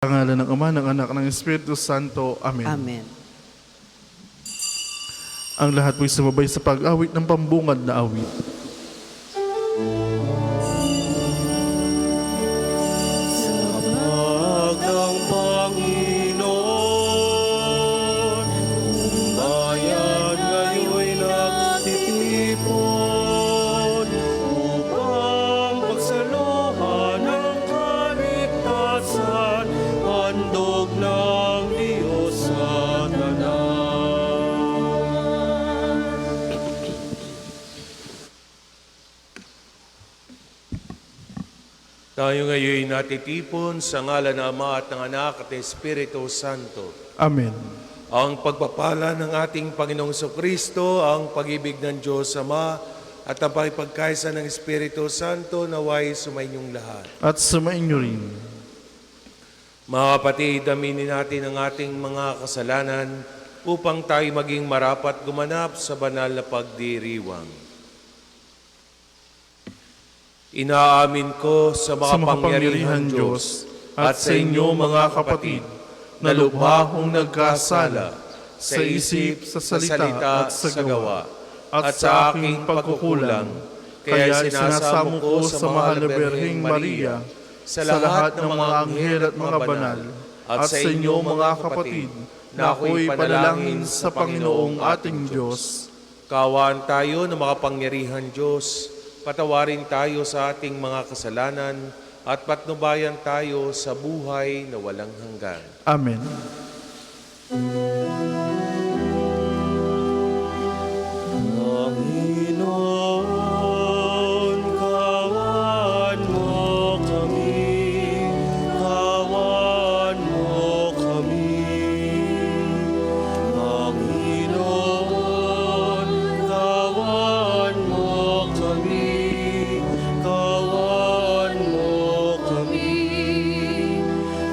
Sa ngalan ng Ama, ng Anak, ng Espiritu Santo. Amen. Amen. Ang lahat po'y sumabay sa pag-awit ng pambungad na awit. Sabag ng Panginoon, bayan ngayon'y nagtitipon upang pagsaluhan ng kaligtasan, handog ng Diyos sa tanan. Tayo ngayon natitipon sa ngalan ng Ama at ng Anak at ng Espiritu Santo. Amen. Ang pagpapala ng ating Panginoong Kristo, ang pag-ibig ng Diyos Ama, at ang pakipagkaisa ng Espiritu Santo naway sumainyong lahat. At sumainyo rin. Mga kapatid, aminin natin ang ating mga kasalanan upang tayo maging marapat gumanap sa banal na pagdiriwang. Inaamin ko sa makapangyarihang Diyos at sa inyo mga kapatid na lubha kong nagkasala sa isip, sa salita at sa gawa at sa aking pagkukulang. Kaya sinasamo ko sa mahal na Birheng Maria, sa lahat ng mga anghel at mga banal, at sa inyo mga kapatid, na ako'y panalangin sa Panginoong ating Diyos. Kaawaan tayo ng makapangyarihang Diyos, patawarin tayo sa ating mga kasalanan at patnubayan tayo sa buhay na walang hanggan. Amen. Panginoon, kawan mo kami, kawan mo kami. Panginoon, kawan mo kami, kawan mo kami.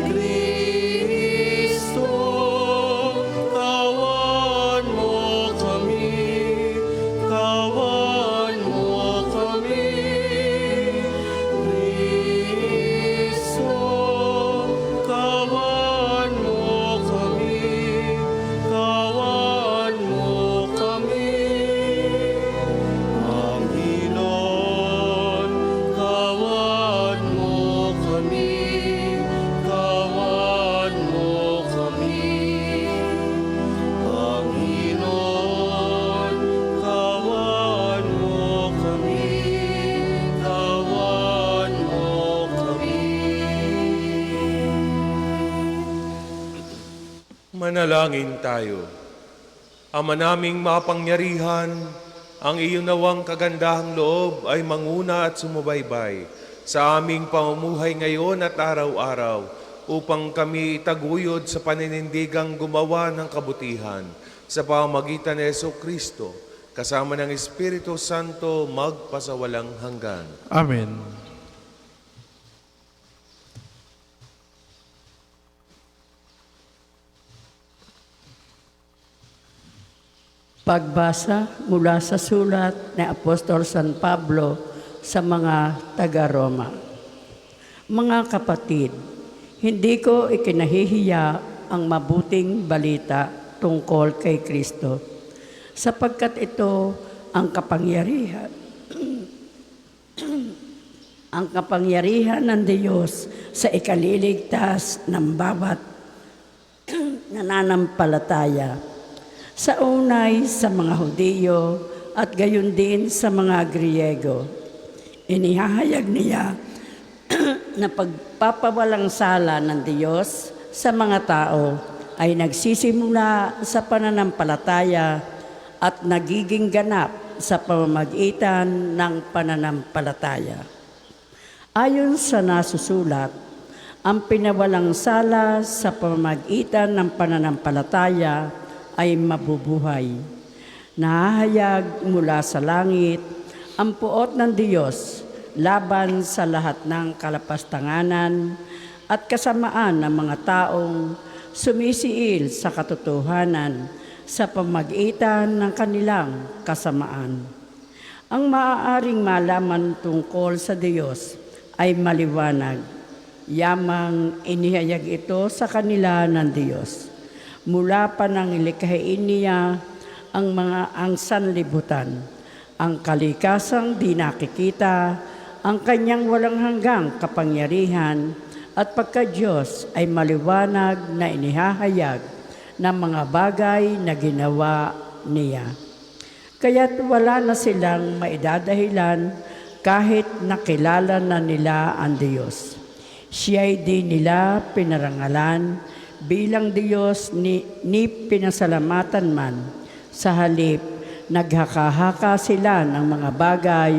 Kristo, kawan mo kami, kawan mo kami. Kristo, kawan mo kami, kawan mo kami. Panginoon, kawan mo kami, kawan mo kami. Panginoon, kawan mo kami, kawan mo kami. Manalangin tayo. Ama naming mapangyarihan, ang iyong nawang kagandahang loob ay manguna at sumubaybay sa aming pamumuhay ngayon at araw-araw upang kami itaguyod sa paninindigang gumawa ng kabutihan sa pamamagitan ni Jesucristo kasama ng Espiritu Santo magpasawalang hanggan. Amen. Pagbasa mula sa sulat ni Apostol San Pablo sa mga taga-Roma. Mga kapatid, hindi ko ikinahihiya ang mabuting balita tungkol kay Kristo, sapagkat ito ang kapangyarihan ang kapangyarihan ng Diyos sa ikaliligtas ng bawat nananampalataya. Sa unay sa mga Hudiyo at gayon din sa mga Griego. Inihahayag niya na pagpapawalang sala ng Diyos sa mga tao ay nagsisimula sa pananampalataya at nagiging ganap sa pamamagitan ng pananampalataya. Ayon sa nasusulat, ang pinawalang sala sa pamamagitan ng pananampalataya ay mabubuhay. Nahahayag mula sa langit ang puot ng Diyos laban sa lahat ng kalapastanganan at kasamaan ng mga taong sumisiil sa katotohanan sa pamamagitan ng kanilang kasamaan. Ang maaaring malaman tungkol sa Diyos ay maliwanag Yamang inihayag ito sa kanila ng Diyos. Mula pa nang ilikhain niya ang sanlibutan, ang kalikasang di nakikita, ang kanyang walang hanggang kapangyarihan at pagka-Diyos ay maliwanag na inihahayag ng mga bagay na ginawa niya. Kaya't wala na silang maidadahilan kahit nakilala na nila ang Diyos. Siya'y di nila pinarangalan bilang Diyos ni pinasalamatan man. Sa halip, naghaka-haka sila ng mga bagay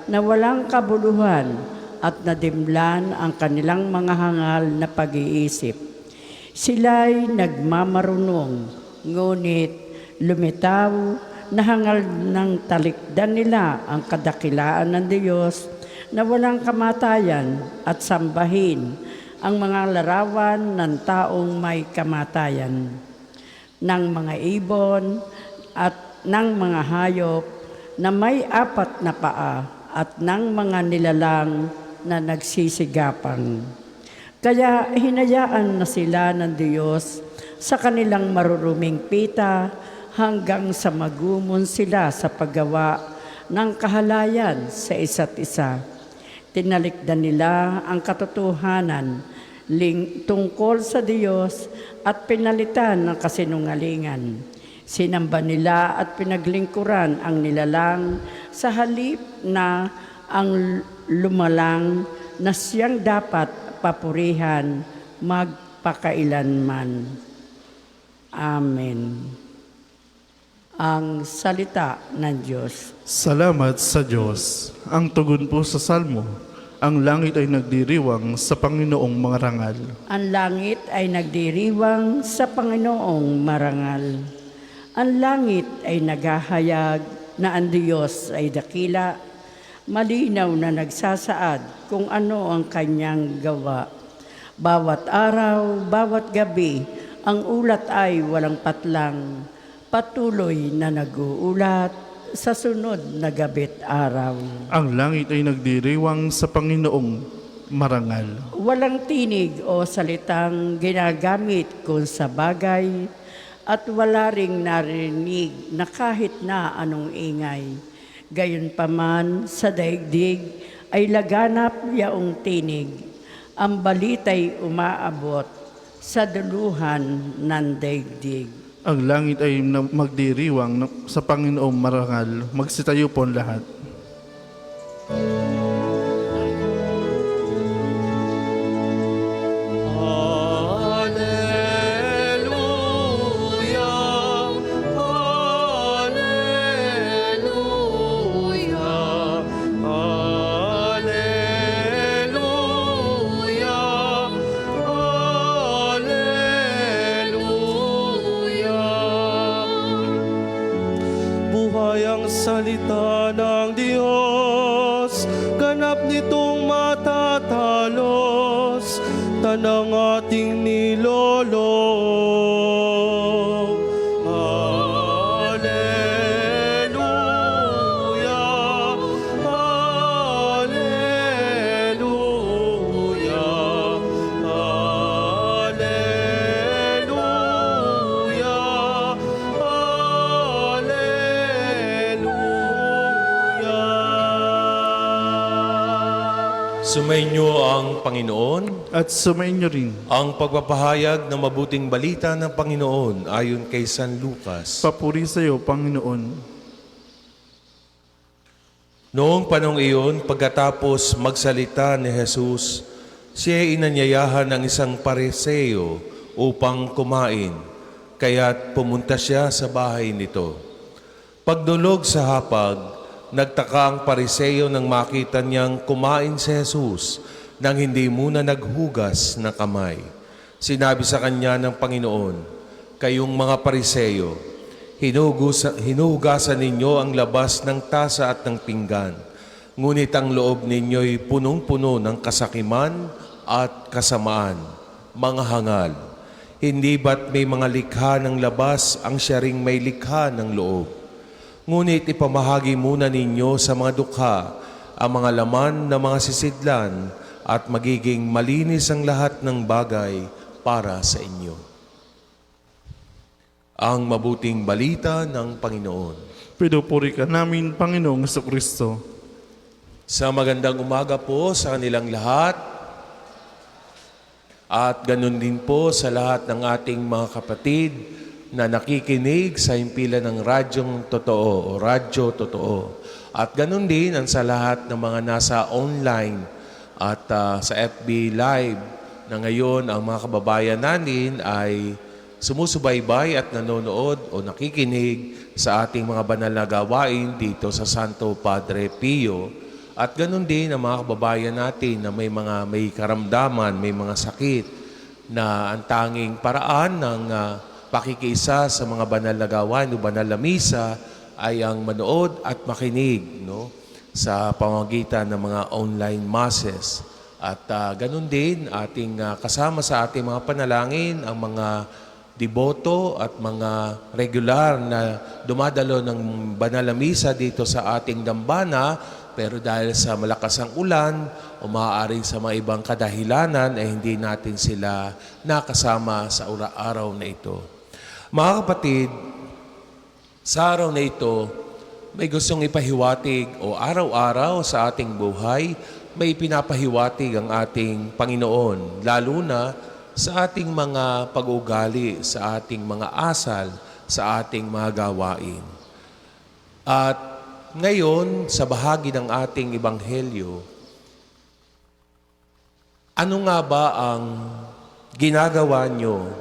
na walang kabuluhan at nadimlan ang kanilang mga hangal na pag-iisip. Sila'y nagmamarunong, ngunit lumitaw na hangal ng talikdan nila ang kadakilaan ng Diyos na walang kamatayan at sambahin ang mga larawan ng taong may kamatayan, ng mga ibon at ng mga hayop na may 4 na paa at ng mga nilalang na nagsisigapang. Kaya hinayaan na sila ng Diyos sa kanilang maruruming pita hanggang sa magumon sila sa paggawa ng kahalayan sa isa't isa. Tinalikdan nila ang katotohanan tungkol sa Diyos at pinalitan ng kasinungalingan. Sinamba nila at pinaglingkuran ang nilalang sa halip na ang lumalang na siyang dapat papurihan magpakailanman. Amen. Ang salita ng Diyos. Salamat sa Diyos. Ang tugon po sa salmo, ang langit ay nagdiriwang sa Panginoong mga rangal. Ang langit ay nagdiriwang sa Panginoong marangal. Ang langit ay naghahayag na ang Diyos ay dakila, malinaw na nagsasaad kung ano ang kanyang gawa. Bawat araw, bawat gabi, ang ulat ay walang patlang, patuloy na nag-uulat sa sunod na gabi't araw. Ang langit ay nagdiriwang sa Panginoong marangal. Walang tinig o salitang ginagamit kung sa bagay at wala ring narinig na kahit na anong ingay. Gayunpaman sa daigdig ay laganap yaong tinig. Ang balita'y umaabot sa duluhan ng daigdig. Ang langit ay magdiriwang sa Panginoong marangal. Magsitayo po ang lahat. Salita ng Diyos, ganap nitong matatalos, tanang ating niloloob. Alleluia, Alleluia, Sumainyo ang Panginoon. At sumainyo rin. Ang pagpapahayag ng mabuting balita ng Panginoon ayon kay San Lucas. Papuri sa iyo, Panginoon. Noong panong iyon, pagkatapos magsalita ni Jesus, siya ay inanyayahan ng isang pariseo upang kumain, kaya't pumunta siya sa bahay nito. Pagdulog sa hapag, nagtaka ang pariseo nang makita niyang kumain si Jesus nang hindi muna naghugas ng kamay. Sinabi sa kanya ng Panginoon, "Kayong mga pariseo, hinuhugasan ninyo ang labas ng tasa at ng pinggan, ngunit ang loob ninyo'y punong-puno ng kasakiman at kasamaan, mga hangal. Hindi ba't may mga likha ng labas ang siya ring may likha ng loob? Ngunit ipamahagi muna ninyo sa mga dukha ang mga laman ng mga sisidlan at magiging malinis ang lahat ng bagay para sa inyo. Ang mabuting balita ng Panginoon. Pinupuri ka namin, Panginoong Jesucristo. Sa magandang umaga po sa kanilang lahat at ganun din po sa lahat ng ating mga kapatid na nakikinig sa himpilan ng Radyong Totoo o Radyo Totoo. At ganun din ang sa lahat ng mga nasa online at sa FB Live na ngayon ang mga kababayan natin ay sumusubaybay at nanonood o nakikinig sa ating mga banal na gawain dito sa Santo Padre Pio. At ganun din ang mga kababayan natin na may karamdaman, may mga sakit na ang tanging paraan ng pakikiisa sa mga banal na gawain o banal na misa ay ang manood at makinig, no, sa pamamagitan ng mga online masses. At ganun din ating kasama sa ating mga panalangin ang mga deboto at mga regular na dumadalo ng banal na misa dito sa ating dambana, pero dahil sa malakas ang ulan o maaaring sa mga ibang kadahilanan ay hindi natin sila nakasama sa araw na ito. Mga kapatid, sa araw na ito, may gustong ipahiwatig o araw-araw sa ating buhay, may pinapahiwatig ang ating Panginoon, lalo na sa ating mga pag-ugali, sa ating mga asal, sa ating mga gawain. At ngayon, sa bahagi ng ating Ebanghelyo, ano nga ba ang ginagawa nyo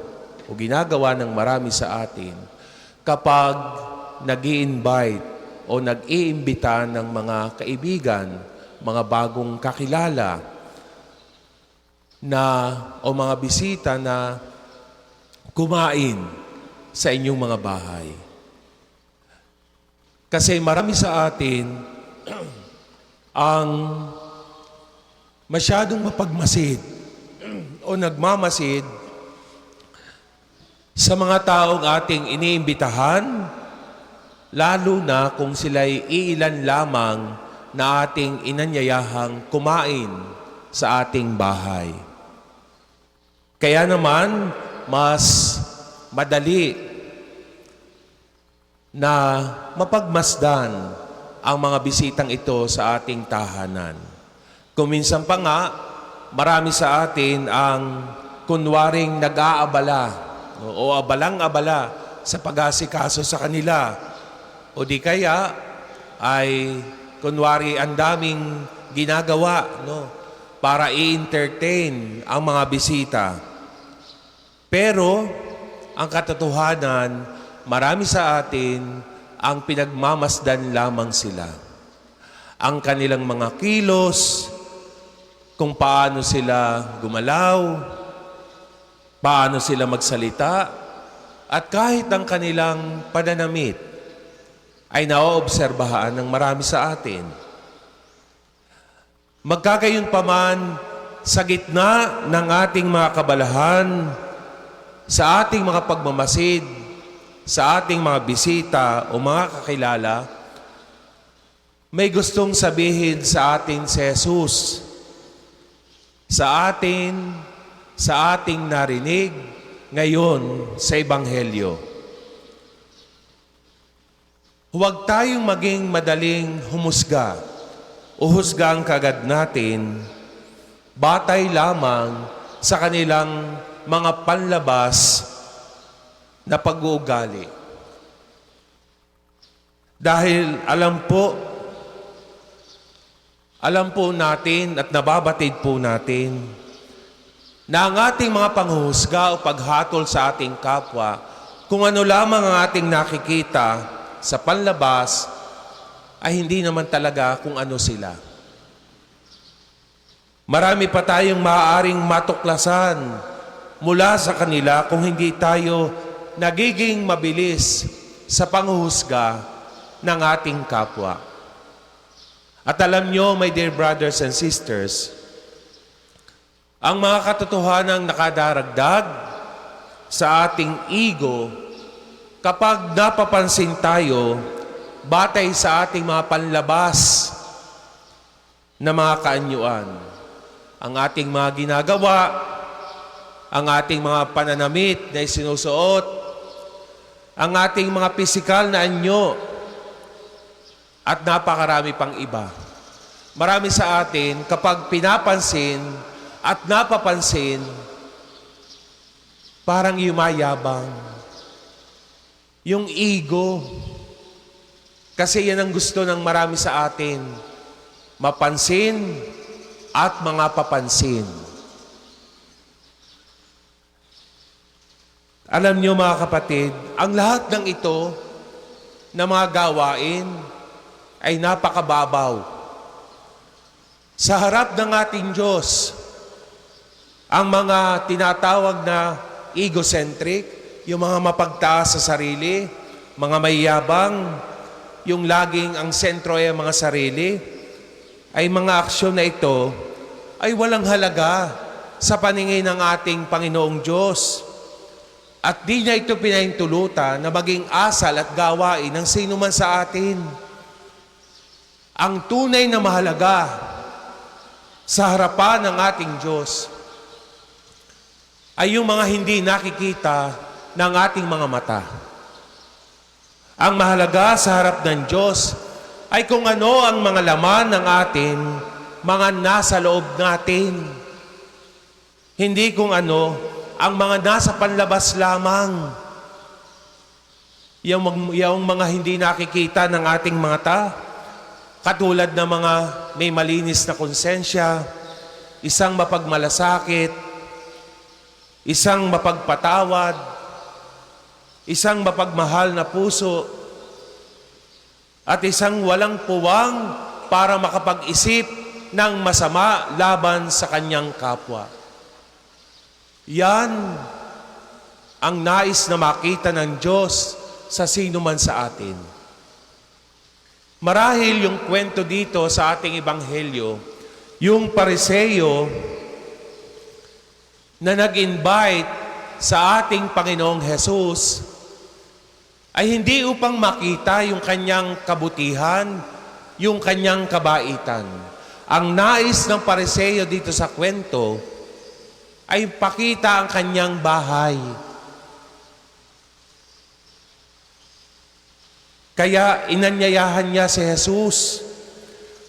o ginagawa ng marami sa atin kapag nag-i-invite o nag-iimbita ng mga kaibigan, mga bagong kakilala, o mga bisita na kumain sa inyong mga bahay. Kasi marami sa atin ang masyadong mapagmasid o nagmamasid sa mga taong ating iniimbitahan, lalo na kung sila'y iilan lamang na ating inanyayahang kumain sa ating bahay. Kaya naman, mas madali na mapagmasdan ang mga bisitang ito sa ating tahanan. Kung minsan pa nga, marami sa atin ang kunwaring nag-aabala o abalang-abala sa pag-asikaso sa kanila. O di kaya ay kunwari ang daming ginagawa, no, para i-entertain ang mga bisita. Pero, ang katotohanan, marami sa atin ang pinagmamasdan lamang sila. Ang kanilang mga kilos, kung paano sila gumalaw, paano sila magsalita, at kahit ang kanilang pananamit ay naoobserbahan ng marami sa atin. Magkagayon pa man, sa gitna ng ating mga kabalahan, sa ating mga pagmamasid, sa ating mga bisita o mga kakilala, may gustong sabihin sa atin si Jesus, sa ating narinig ngayon sa Ebanghelyo. Huwag tayong maging madaling humusga o husgang kagad natin batay lamang sa kanilang mga panlabas na pag-uugali. Dahil alam po natin at nababatid po natin na ang ating mga panghuhusga o paghatol sa ating kapwa, kung ano lamang ang ating nakikita sa panlabas, ay hindi naman talaga kung ano sila. Marami pa tayong maaaring matuklasan mula sa kanila kung hindi tayo nagiging mabilis sa panghuhusga ng ating kapwa. At alam nyo, my dear brothers and sisters, ang mga katotohanang nakadaragdag sa ating ego kapag napapansin tayo batay sa ating mga panlabas na mga kaanyuan. ang ating mga ginagawa, ang ating mga pananamit na isinusuot, ang ating mga pisikal na anyo, at napakarami pang iba. Marami sa atin, kapag pinapansin at napapansin, parang yumayabang. Yung ego. Kasi yan ang gusto ng marami sa atin. Mapansin at mga papansin. Alam niyo mga kapatid, ang lahat ng ito na mga gawain ay napakababaw. Sa harap ng ating Diyos, ang mga tinatawag na egocentric, yung mga mapagtaas sa sarili, mga mayabang, yung laging ang sentro ay ang mga sarili, ay mga aksyon na ito ay walang halaga sa paningin ng ating Panginoong Diyos. At di niya ito pinahintulutan na maging asal at gawain ng sino man sa atin. Ang tunay na mahalaga sa harapan ng ating Diyos ay yung mga hindi nakikita ng ating mga mata. Ang mahalaga sa harap ng Diyos ay kung ano ang mga laman ng atin, mga nasa loob natin. Hindi kung ano ang mga nasa panlabas lamang. Yung mga hindi nakikita ng ating mata, katulad ng mga may malinis na konsensya, isang mapagmalasakit, isang mapagpatawad, isang mapagmahal na puso, at isang walang puwang para makapag-isip ng masama laban sa kanyang kapwa. Yan ang nais na makita ng Diyos sa sino man sa atin. Marahil yung kwento dito sa ating ebanghelyo, yung Pariseo na nag-invite sa ating Panginoong Jesus ay hindi upang makita yung kanyang kabutihan, yung kanyang kabaitan. Ang nais ng Pariseo dito sa kwento ay pakita ang kanyang bahay. Kaya inanyayahan niya si Jesus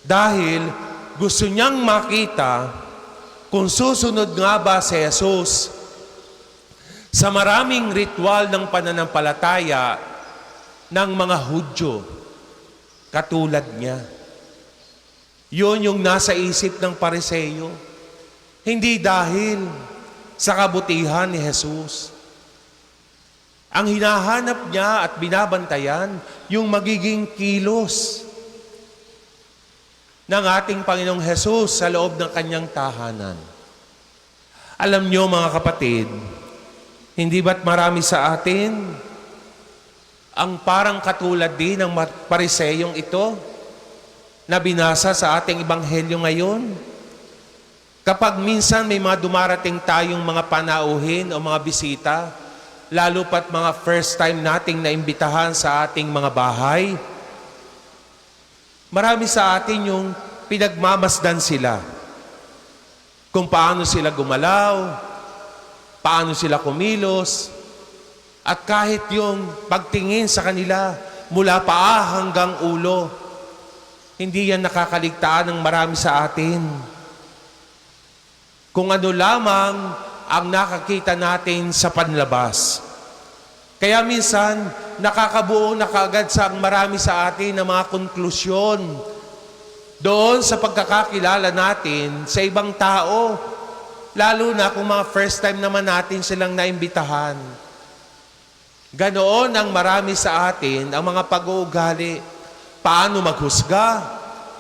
dahil gusto niyang makita kung susunod nga ba si Jesus sa maraming ritual ng pananampalataya ng mga Hudyo katulad niya. Yun yung nasa isip ng Pariseo. Hindi dahil sa kabutihan ni Jesus. Ang hinahanap niya at binabantayan, yung magiging kilos ng ating Panginoong Jesus sa loob ng kanyang tahanan. Alam niyo mga kapatid, hindi ba't marami sa atin ang parang katulad din ng Pariseyong ito na binasa sa ating ebanghelyo ngayon? Kapag minsan may mga dumarating tayong mga panauhin o mga bisita, lalo pat mga first time nating naimbitahan sa ating mga bahay, marami sa atin yung pinagmamasdan sila. Kung paano sila gumalaw, paano sila kumilos, at kahit yung pagtingin sa kanila mula paa hanggang ulo, hindi yan nakakaligtaan ng marami sa atin. Kung ano lamang ang nakakita natin sa panlabas. Kaya minsan, nakakabuo na kaagad sa marami sa atin ng mga konklusyon doon sa pagkakakilala natin sa ibang tao, lalo na kung mga first time naman natin silang naimbitahan. Ganoon ang marami sa atin, ang mga pag-uugali, paano maghusga,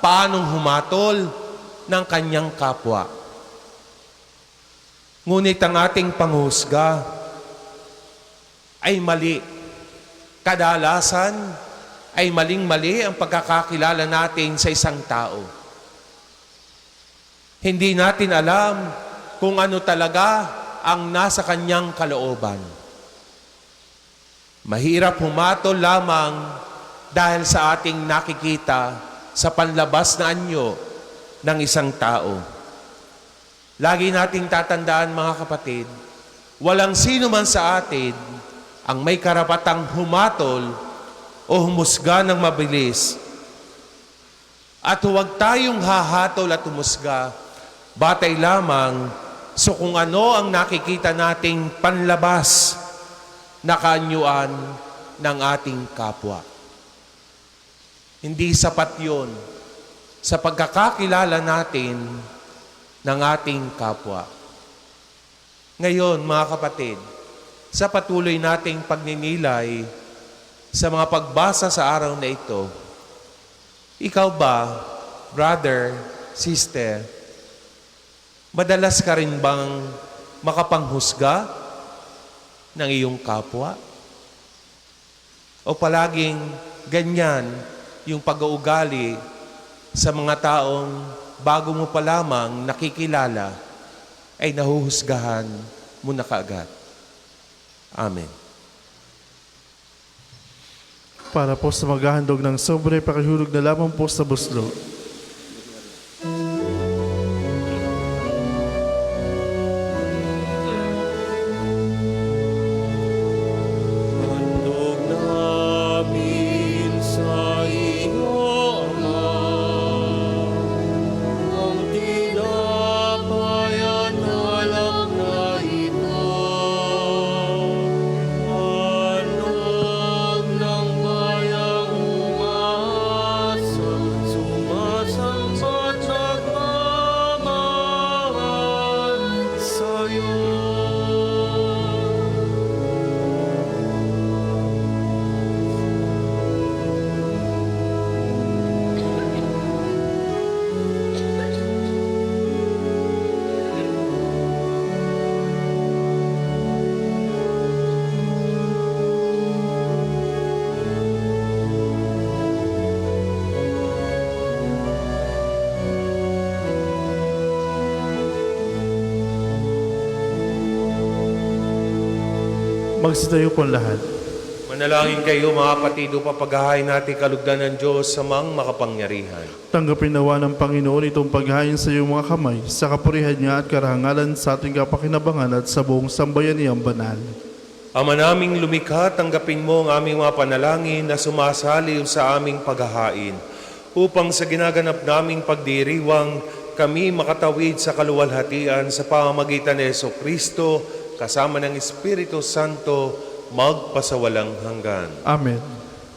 paano humatol ng kanyang kapwa. Ngunit ang ating panghusga ay mali. Kadalasan ay maling-mali ang pagkakakilala natin sa isang tao. Hindi natin alam kung ano talaga ang nasa kanyang kalooban. Mahirap humatol lamang dahil sa ating nakikita sa panlabas na anyo ng isang tao. Lagi nating tatandaan, mga kapatid, walang sino man sa atin ang may karapatang humatol o humusga ng mabilis. At huwag tayong hahatol at humusga batay lamang sa kung ano ang nakikita nating panlabas na kaanyuan ng ating kapwa. Hindi sapat yun sa pagkakakilala natin ng ating kapwa. Ngayon, mga kapatid, sa patuloy nating pagninilay sa mga pagbasa sa araw na ito, ikaw ba, brother, sister, madalas ka rin bang makapanghusga ng iyong kapwa? O palaging ganyan yung pag-uugali sa mga taong bago mo pa lamang nakikilala ay nahuhusgahan mo na kaagad? Amen. Para po sa maghahandog ng sobre, pakihulog na lamang po sa buslo. Handog namin sa iyo, Ama, ang tinapay at alak na ito. Handog ng bayang umaasa, sumasambat at nagmamahal sa'yo. Magsitayo po ang lahat. Manalangin kayo, mga kapatid, upang paghahain natin kalugdan ng Diyos sa mga makapangyarihan. Tanggapin nawa ng Panginoon itong paghahain sa iyong mga kamay, sa kapurihan niya at karangalan sa ating kapakinabangan at sa buong sambayaniyang banal. Ama naming lumikha, tanggapin mo ang aming mga panalangin na sumasaliw sa aming paghahain, upang sa ginaganap naming pagdiriwang kami makatawid sa kaluwalhatian sa pamamagitan ni Jesucristo, kasama ng Espiritu Santo, magpasawalang hanggan. Amen.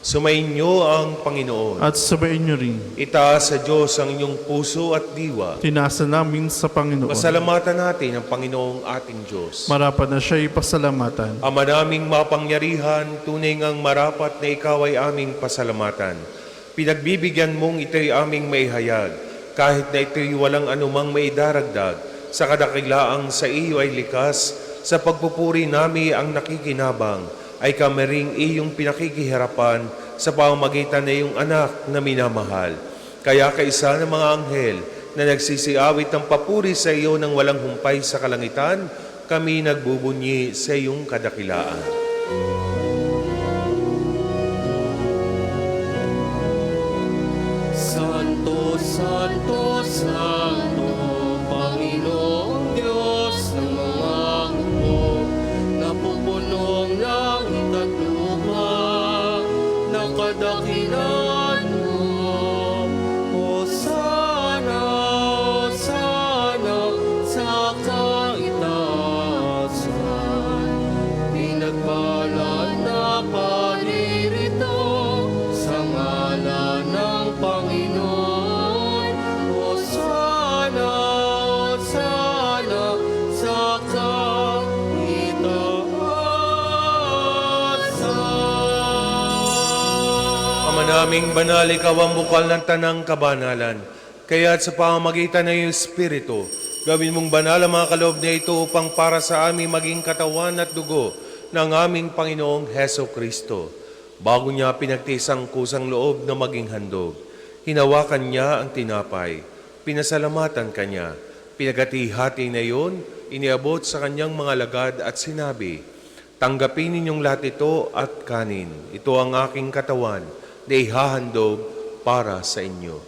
Sumainyo ang Panginoon. At sabayin niyo rin, Itaas sa Diyos ang inyong puso at diwa. tinasa namin sa Panginoon. Pasalamatan natin ang Panginoong ating Diyos. Marapat na siya'y pasalamatan. Ama naming mapangyarihan, tunay ngang marapat na ikaw ay aming pasalamatan. Pinagbibigyan mong ito'y aming maihayag, kahit na ito'y walang anumang maidaragdag, sa kadakilaang sa iyo ay likas, sa pagpupuri nami ang nakikinabang, ay kami ring iyong pinakikihirapan sa pamamagitan na iyong anak na minamahal. Kaya kaisa ng mga anghel na nagsisiawit ng papuri sa iyo ng walang humpay sa kalangitan, kami nagbubunyi sa iyong kadakilaan. Santo, Santo, Santo, Panginoong Diyos ng mga hukbo, napupunong langit at lupa, nakadakilan mo. Hosana, Hosana, sa kaitaasan, pinagpala na paririto sa ngalan ng Panginoon. Hosana, Hosana, sa kaitaasan. Ama naming banal, ikaw ang bukal ng tanang kabanalan. Kaya't sa pamamagitan ng iyong Espiritu, gawin mong banal ang mga kaloob na ito upang para sa aming maging katawan at dugo ng aming Panginoong Heso Kristo. Bago niya pinagtiis ang kusang loob na maging handog, hinawakan niya ang tinapay, pinasalamatan kanya, pinagati-hati na iyon, iniabot sa kanyang mga lagad at sinabi, "Tanggapin ninyong lahat ito at kanin. Ito ang aking katawan na ihahandog para sa inyo."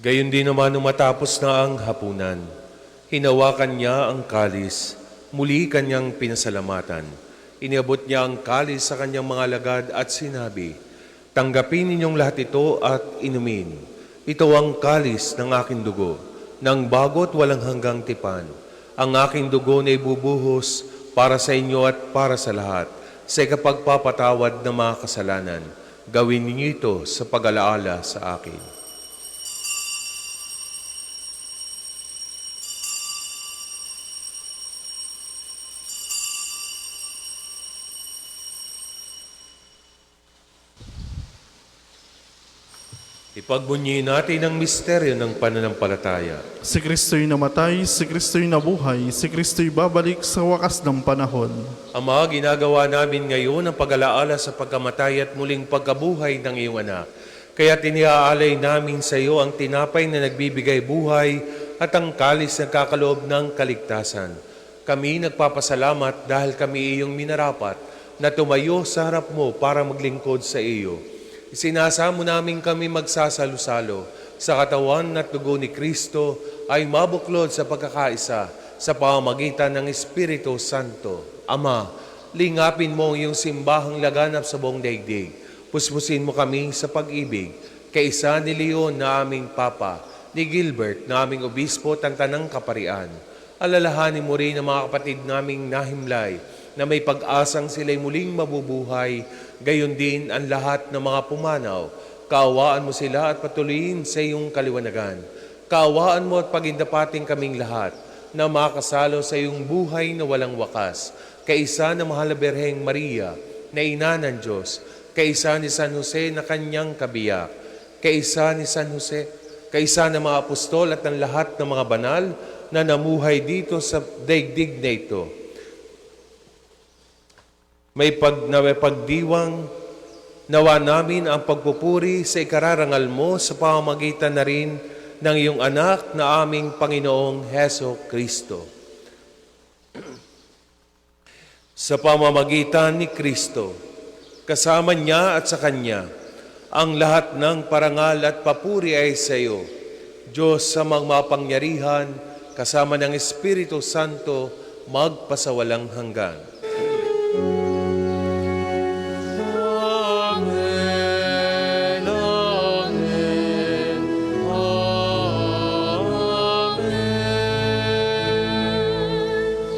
Gayon din naman nung matapos na ang hapunan, hinawakan niya ang kalis, muli kanyang pinasalamatan. Iniabot niya ang kalis sa kanyang mga alagad at sinabi, "Tanggapin ninyong lahat ito at inumin. Ito ang kalis ng aking dugo, ng bago't walang hanggang tipan. Ang aking dugo na ibubuhos para sa inyo at para sa lahat, sa ikapagpapatawad ng mga kasalanan. Gawin ninyo ito sa pag-alaala sa akin." Ipagbunyi natin ang misteryo ng pananampalataya. Si Kristo'y namatay, si Kristo'y nabuhay, si Kristo'y babalik sa wakas ng panahon. Ama, ginagawa namin ngayon ang pag-alaala sa pagkamatay at muling pagkabuhay ng iyong anak. Kaya tiniaalay namin sa iyo ang tinapay na nagbibigay buhay at ang kalis na kakaloob ng kaligtasan. Kami nagpapasalamat dahil kami iyong minarapat na tumayo sa harap mo para maglingkod sa iyo. Isinasamo namin kami magsasalo-salo sa katawan at dugo ni Kristo ay mabuklod sa pagkakaisa sa pamamagitan ng Espiritu Santo. Ama, lingapin mo ang iyong simbahang laganap sa buong daigdig. Puspusin mo kami sa pag-ibig. Kaisa ni Leon na aming Papa, ni Gilbert na aming Obispo at Tanang Kaparian. Alalahanin mo rin ang mga kapatid naming nahimlay na may pag-asang sila'y muling mabubuhay, gayon din ang lahat ng mga pumanaw. Kaawaan mo sila at patuloyin sa iyong kaliwanagan. Kaawaan mo at pagindapating kaming lahat na makasalo sa iyong buhay na walang wakas. Kaisa ng Mahal na Birheng Maria, na Ina ng Diyos, kaisa ni San Jose na kanyang kabiyak, kaisa ni San Jose, kaisa ng mga apostol at ng lahat ng mga banal na namuhay dito sa daigdig na ito. May pagdiwang nawa namin ang pagpupuri sa ikararangal mo sa pamamagitan na rin ng iyong anak na aming Panginoong Heso Kristo. Sa pamamagitan ni Kristo, kasama niya at sa Kanya, ang lahat ng parangal at papuri ay sa iyo, Diyos sa magmapangyarihan, kasama ng Espiritu Santo, magpasawalang hanggan. Amen, amen, amen.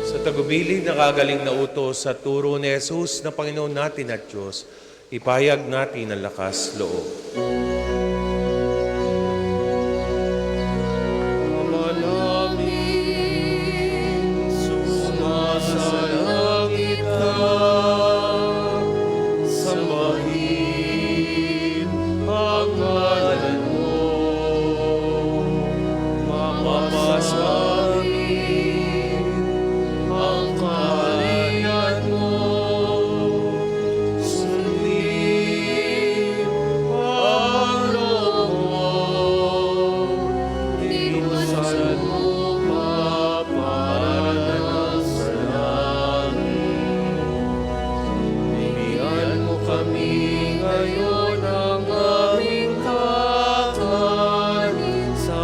Sa tagubilin na kagaling na utos sa turo ni Jesus na Panginoon natin at Diyos, ipahayag natin ang lakas loob. Ama namin, sumasalangit ka, sambahin ang ngalan mo, mamasahin ang kaharian mo, sundin ang loob mo, inusan mo pa para sa langit. Bigyan mo kami ngayon ng aming kakanin sa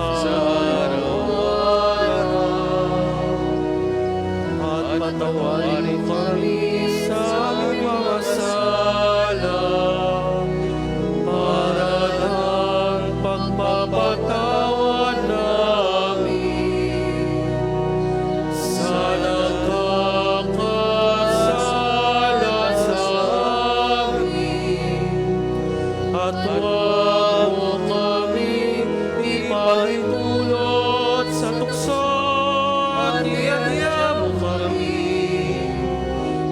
araw-araw. At patawarin kami sa aming mga sala para ng pagpapatawad namin sa nagkakasala sa amin. At huwag mo kami ipahintulot sa tukso at iyan mo kami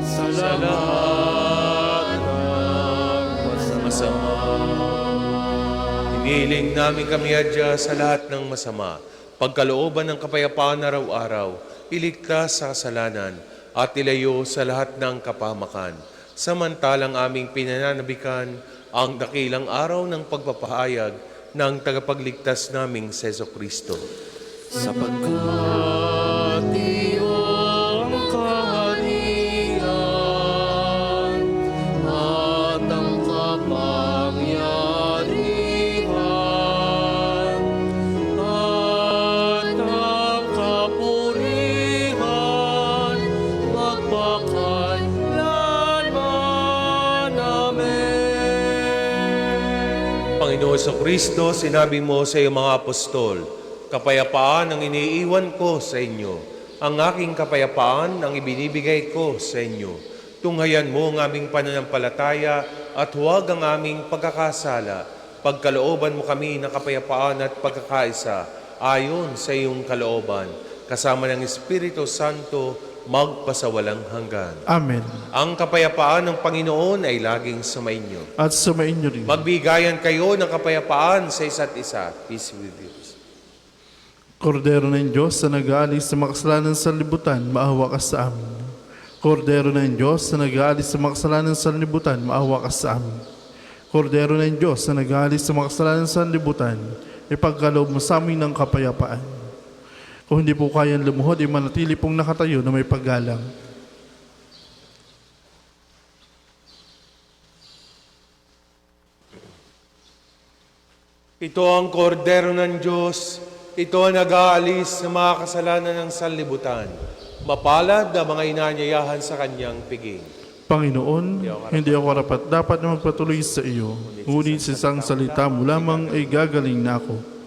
sa lahat ng masama. Hinihiling namin kami adya sa lahat ng masama, pagkalooban ng kapayapaan araw-araw, iligtas sa kasalanan, at ilayo sa lahat ng kapahamakan. Samantalang aming pinananabikan ang dakilang araw ng pagpapahayag ng tagapagligtas naming Seso Kristo. Sapagkat iyong kaharian at ang kapangyarihan Panginoon Kristo, sinabi mo sa iyong mga apostol, kapayapaan ang iniiwan ko sa inyo. Ang aking kapayapaan ang ibinibigay ko sa inyo. Tunghayan mo ang aming pananampalataya at huwag ang aming pagkakasala. Pagkalooban mo kami ng kapayapaan at pagkakaisa ayon sa iyong kalooban. Kasama ng Espiritu Santo, magpasawalang hanggan. Amen. Ang kapayapaan ng Panginoon ay laging sumainyo. At sumainyo rin. Magbigayan kayo ng kapayapaan sa isa't isa. Peace with you. Kordero ng Diyos na nag-aalis sa makasalanan sa libutan, maawa ka sa amin. Kordero ng Diyos na nag-aalis sa makasalanan sa libutan, maawa ka sa amin. Kordero ng Diyos na nag-aalis sa makasalanan sa libutan, ipagkaloob mo sa amin ng kapayapaan. Kung hindi po kayang lumuhod, manatili pong nakatayo na may paggalang. Ito ang kordero ng Diyos. Ito ang nag-aalis ng mga kasalanan ng sanlibutan. Mapalad ang mga inanyayahan sa kanyang piging. Panginoon, hindi ako rapat dapat na magpatuloy sa iyo, ngunit sa isang salita mo lamang ay gagaling na ako.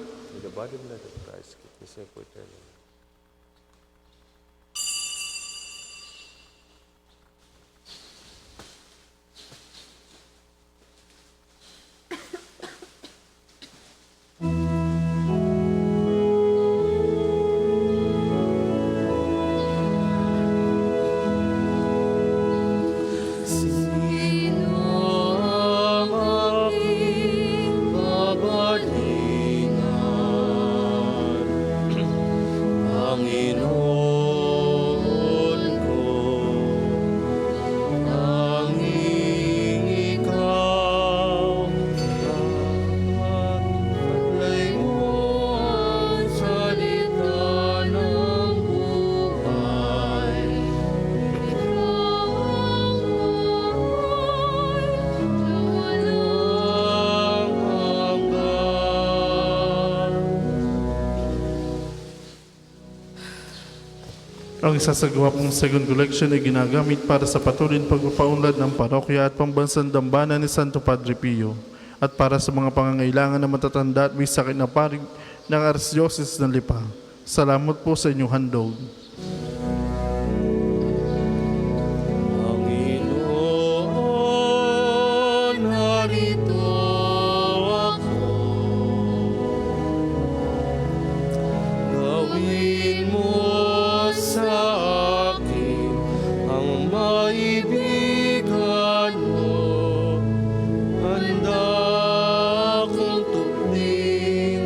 Ang isasagawa pong second collection ay ginagamit para sa patuloy pagpapaunlad ng parokya at pambansang dambana ni Santo Padre Pio at para sa mga pangangailangan na matatanda at may sakit na parig ng Archdiocese ng Lipa. Salamat po sa inyong handog. Panginoon, narito ako. Gawin mo sa akin ang maibigan mo. Handa akong tupnin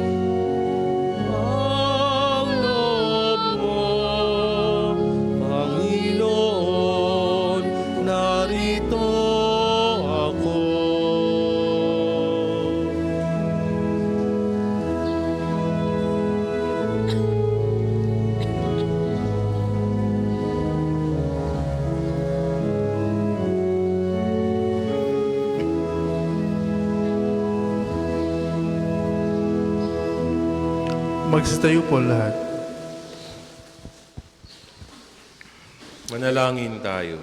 ang loob mo. Panginoon, narito ako. Magsitayo po lahat. Manalangin tayo.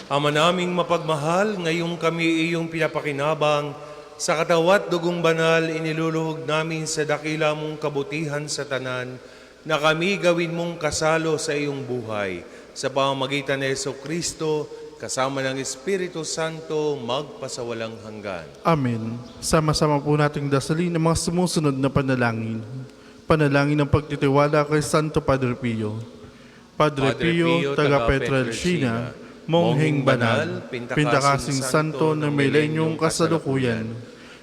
Ama naming mapagmahal, ngayong kami iyong pinapakinabang, sa katawat dugong banal iniluluhog namin sa dakila mong kabutihan sa tanan, na kami gawin mong kasalo sa iyong buhay, sa pamamagitan ni Jesucristo, kasama ng Espiritu Santo, magpasawalang hanggan. Amen. Sama-sama po nating dasalin ang mga sumusunod na panalangin. Panalangin ng pagtitiwala kay Santo Padre Pio. Padre Pio, taga Petralcina, mongheng banal, pintakasing santo na milenyong kasalukuyan,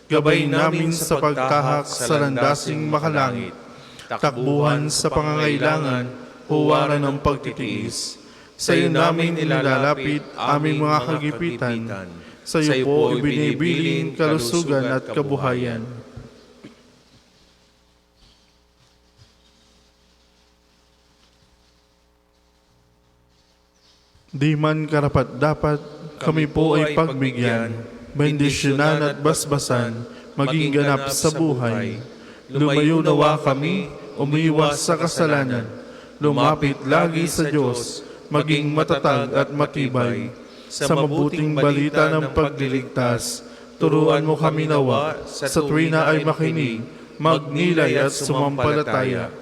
gabay namin sa pagtahak sa landasing makalangit, takbuhan sa pangangailangan, huwaran ng pagtitiis. Sa iyo namin nilalapit aming mga kagipitan, sa iyo po ibinibiling kalusugan at kabuhayan. Di man karapat-dapat, kami po ay pagbigyan, bendisyonan at basbasan, maging ganap sa buhay. Lumayo nawa kami, umiwas sa kasalanan, lumapit lagi sa Diyos, maging matatag at matibay, sa mabuting balita ng pagliligtas, Turuan mo kami nawa sa tuwina ay makinig, magnilay at sumampalataya.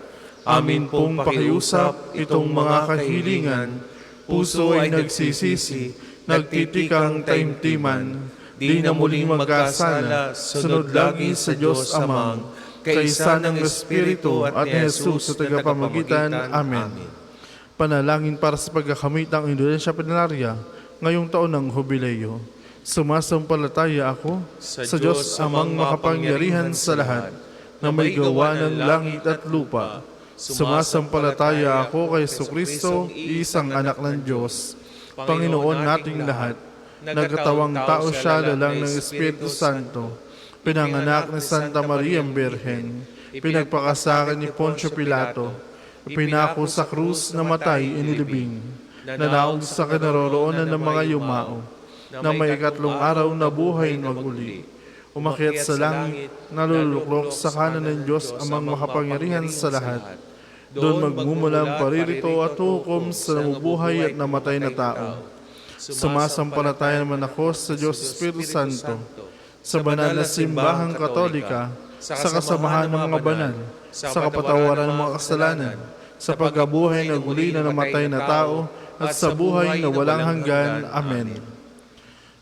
Amin pong pakiusap itong mga kahilingan, puso ay nagsisisi, nagtitikang taimtiman, di na muling magkasala, sunod lagi sa Diyos Amang, kaisa ng Espiritu at ni Jesus sa tagapamagitan. Amen. Panalangin para sa pagkakamit ng Indulensya Plenaria ngayong taon ng Jubileo. Sumasampalataya ako sa Diyos Amang makapangyarihan sa lahat, na may gawa ng langit at lupa. Sumasampalataya ako kay Jesucristo, isang anak ng Diyos, Panginoon nating lahat. Nagkatawang tao siya lalang ng Espiritu Santo, pinanganak ni Santa Maria Birhen, pinagpakasakan ni Poncio Pilato, pinako sa krus, namatay, inilibing, nanaog sa kinaroroonan ng mga yumao, na may ikatlong araw na buhay maguli, umakyat sa langit, naluluklok sa kanan ng Diyos Amang makapangyarihan sa lahat. Doon magmumulang paririto at hukom sa namubuhay at namatay na tao. Sumasampalataya naman ako sa Diyos Espiritu Santo, sa banal na simbahang katolika, sa kasamahan ng mga banal, sa kapatawaran ng mga kasalanan, sa pagkabuhay na guli na namatay na tao, at sa buhay na walang hanggan. Amen.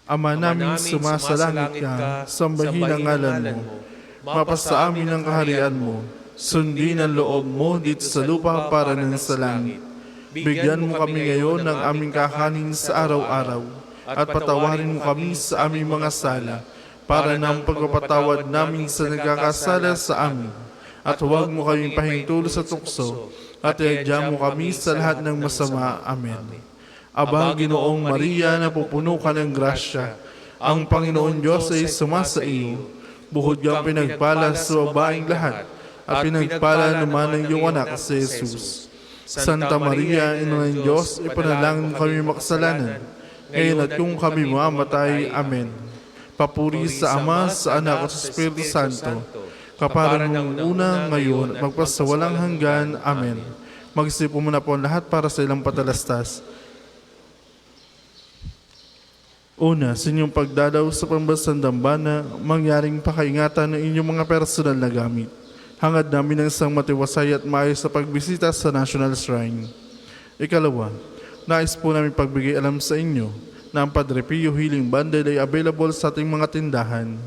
Ama naming sumasalangit ka, sambahin ang ngalan mo, mapasa amin ang kaharian mo, sundin ang loob mo dito sa lupa para ng sa langit. Bigyan mo kami ngayon ng aming kakanin sa araw-araw, at patawarin mo kami sa aming mga sala, para ng pagpapatawad namin sa nagkakasala sa amin. At huwag mo kaming pahintulo sa tukso, at iadya mo kami sa lahat ng masama. Amen. Aba, Ginoong Maria, napupuno ka ng grasya, ang Panginoon Diyos ay sumasa iyo. Buhod kang pinagpala sa babaeng lahat, at pinagpala naman ng iyong anak si Jesus. Santa Maria, Ina ng Diyos, ipanalangin mo kami makasalanan, ngayon at kung kami mamatay. Amen. Papuri sa Ama, sa Anak at sa Espiritu Santo, kaparan ng una, ngayon, at magpasawalang hanggan. Amen. Mag-isip muna po ang lahat para sa ilang patalastas. Una, sa inyong pagdalaw sa pambansang dambana, mangyaring pakaingatan ng inyong mga personal na gamit. Hangad namin ng isang matiwasay at maayos sa pagbisita sa National Shrine. Ikalawa, nais po namin pagbigay alam sa inyo na ang Padre Pio Healing Bundle ay available sa ating mga tindahan.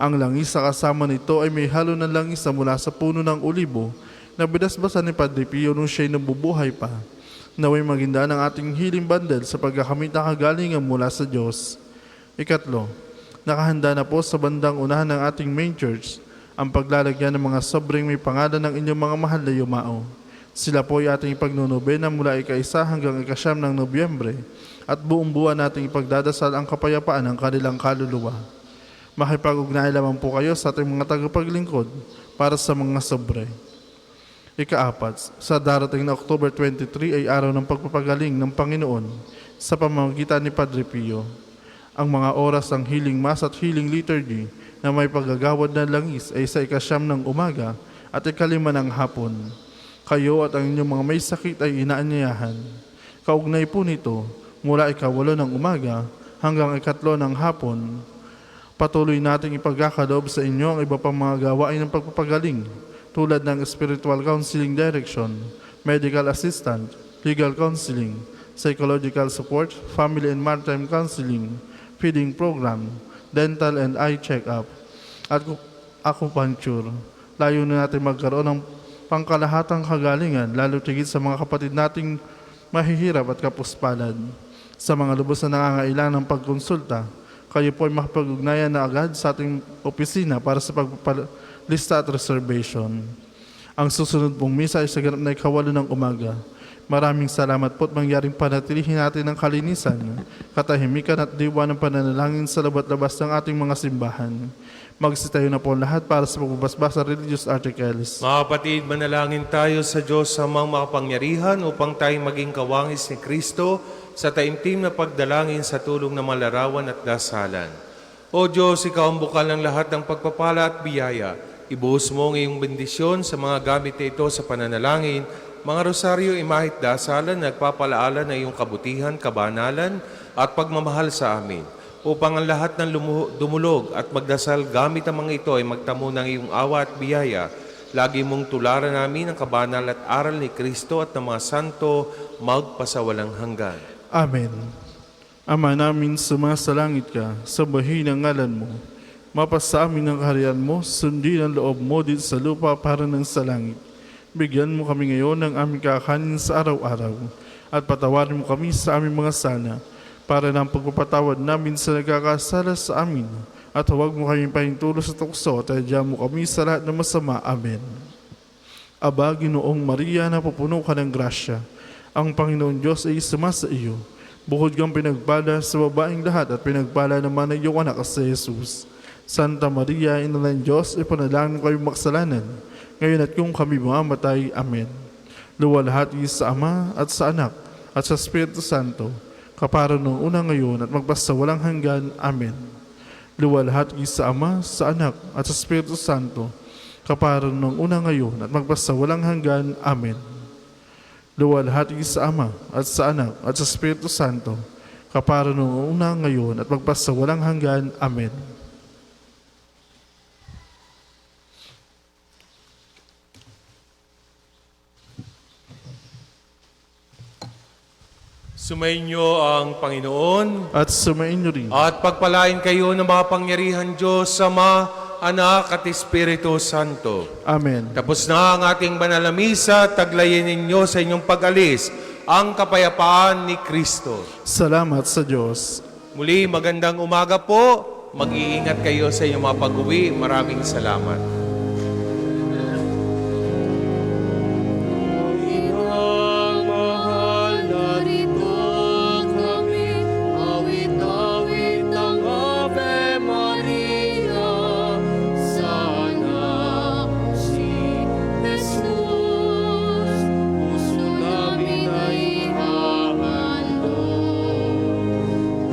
Ang langis sa kasama nito ay may halo ng langis na mula sa puno ng olibo na binasbasan ni Padre Pio nung siya'y nabubuhay pa. Naway maginda ng ating healing bundle sa pagkakamit na kagalingan mula sa Diyos. Ikatlo, nakahanda na po sa bandang unahan ng ating main church ang paglalagyan ng mga sobrang may pangalan ng inyong mga mahal na yumao. Sila po ay ating ipagnonobena mula ika-1 hanggang ika-9 ng Nobyembre at buong buwan nating ipagdadasal ang kapayapaan ng kanilang kaluluwa. Makipag-ugnay lamang po kayo sa ating mga tagapaglingkod para sa mga sobre. Ika-4, sa darating na October 23 ay araw ng pagpapagaling ng Panginoon sa pamamagitan ni Padre Pio. Ang mga oras ng healing mass at healing liturgy na may paggagawad na langis ay sa ika-9 ng umaga at ika-5 ng hapon. Kayo at ang inyong mga may sakit ay inaanyayahan. Kaugnay po nito, mula ika-8 ng umaga hanggang ika-3 ng hapon, patuloy nating ipagkakaloob sa inyo ang iba pang mga gawain ng pagpapagaling tulad ng spiritual counseling direction, medical assistant, legal counseling, psychological support, family and maritime counseling, feeding program, dental and eye check-up, at acupuncture. Layo na natin magkaroon ng pangkalahatang kagalingan, lalo tigit sa mga kapatid nating mahihirap at kapuspalad. Sa mga lubos na nangangailangan ng pagkonsulta, kayo po ay makapag-ugnayan na agad sa ating opisina para sa pagpapalista at reservation. Ang susunod pong misa ay sa ganap na ika-8 ng umaga. Maraming salamat po at mangyaring panatilihin natin ang kalinisan, katahimikan at diwa ng pananalangin sa labat-labas ng ating mga simbahan. Magsitayo na po lahat para sa pagbabasbas sa religious articles. Mga kapatid, manalangin tayo sa Diyos sa mga makapangyarihan upang tayo maging kawangis ni Kristo sa taimtim na pagdalangin sa tulong ng malarawan at dasalan. O Diyos, Ikaw ang bukal ng lahat ng pagpapala at biyaya. Ibuhos mo ang iyong bendisyon sa mga gamit na ito sa pananalangin, mga rosaryo, imahit, dasalan, nagpapalaala na iyong kabutihan, kabanalan at pagmamahal sa amin. upang ang lahat ng dumulog at magdasal gamit ang mga ito ay magtamo ng iyong awa at biyaya. Lagi mong tularan namin ang kabanal at aral ni Kristo at ng mga santo magpasawalang hanggan. Amen. Ama namin, sumasalangit ka, sambahin ang ngalan mo. Mapasa amin ang kaharian mo, sundin ang loob mo dito sa lupa para ng sa langit. Bigyan mo kami ngayon ng aming kakanin sa araw-araw at patawarin mo kami sa aming mga sana para ng pagpapatawad namin sa nagkakasala sa amin. At huwag mo kaming pahintulo sa tukso at adya mo kami sa lahat ng masama. Amen. Aba, Ginoong Maria, napupuno ka ng grasya. Ang Panginoon Diyos ay sumasa iyo. Bukod kang pinagpala sa babaeng lahat at pinagpala naman ang iyong anak sa Jesus. Santa Maria, Ina ng Diyos, ipanalangin kayong maksalanan, ngayon at kung kami mamamatay. Amen. Luwalhati sa Ama at sa Anak at sa Espiritu Santo, kapara noong una ngayon at magpasawalang hanggan. Amen. Luwalhati sa Ama, sa Anak at sa Espiritu Santo, kapara noong una ngayon at magpasawalang hanggan. Amen. Luwalhati sa Ama at sa Anak at sa Espiritu Santo, kapara noong una ngayon at magpasawalang hanggan. Amen. Sumainyo ang Panginoon At sumainyo rin. at pagpalain kayo ng makapangyarihan Diyos, Ama, Anak at Espiritu Santo. Amen. Tapos na ang ating banal na misa, taglayin ninyo sa inyong pag-alis ang kapayapaan ni Kristo. Salamat sa Diyos. Muli, magandang umaga po. Mag-iingat kayo sa inyong mga pag-uwi. Maraming salamat.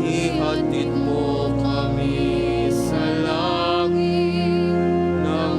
Ihatid mo kami sa langit ng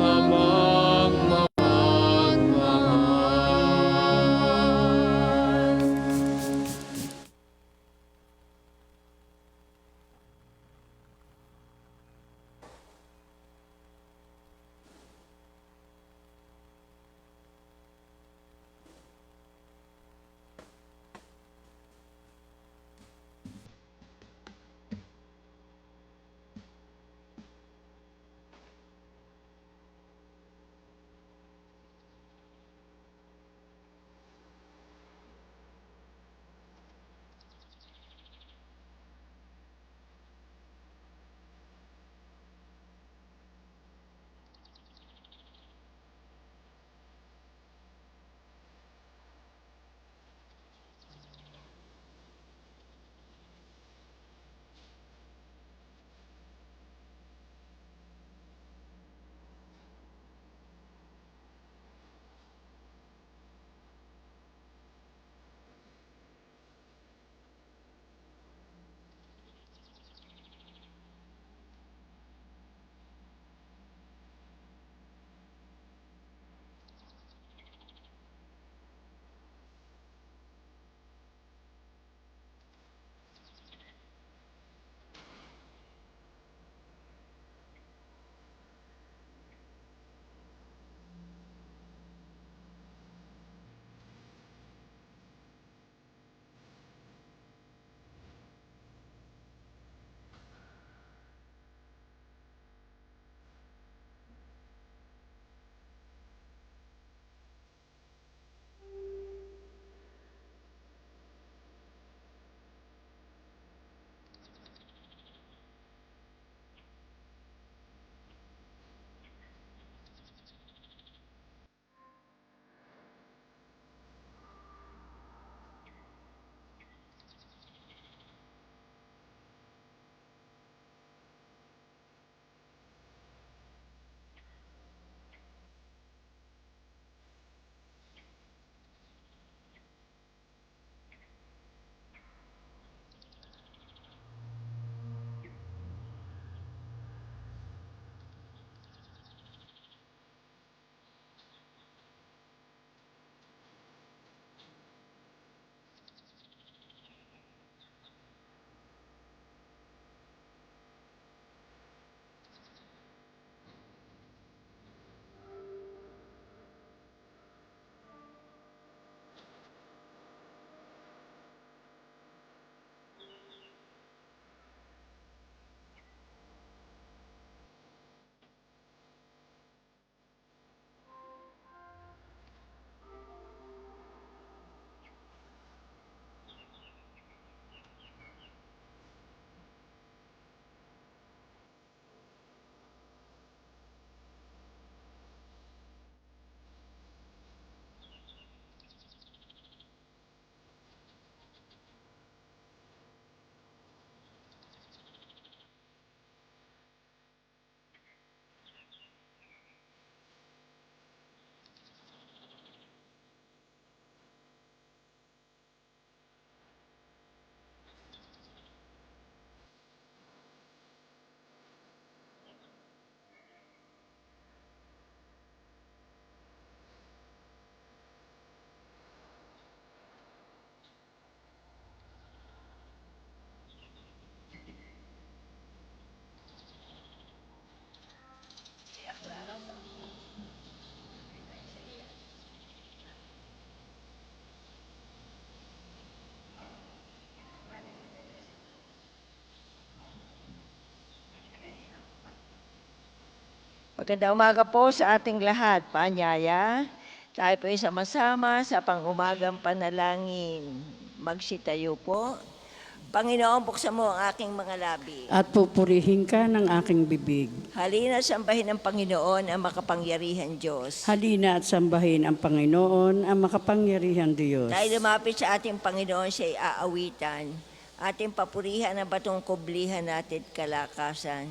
Magandang umaga po sa ating lahat. Paanyaya, tayo po ay sama-sama sa pangumagang panalangin. Magsitayo po. Panginoon, buksan mo ang aking mga labi. At pupurihin ka ng aking bibig. Halina sambahin ng Panginoon ang makapangyarihan Diyos. Halina at sambahin ang Panginoon, ang makapangyarihan Diyos. Tayo lumapit sa ating Panginoon, siya'y aawitan. Ating papurihan ang batong kublihan natin at kalakasan.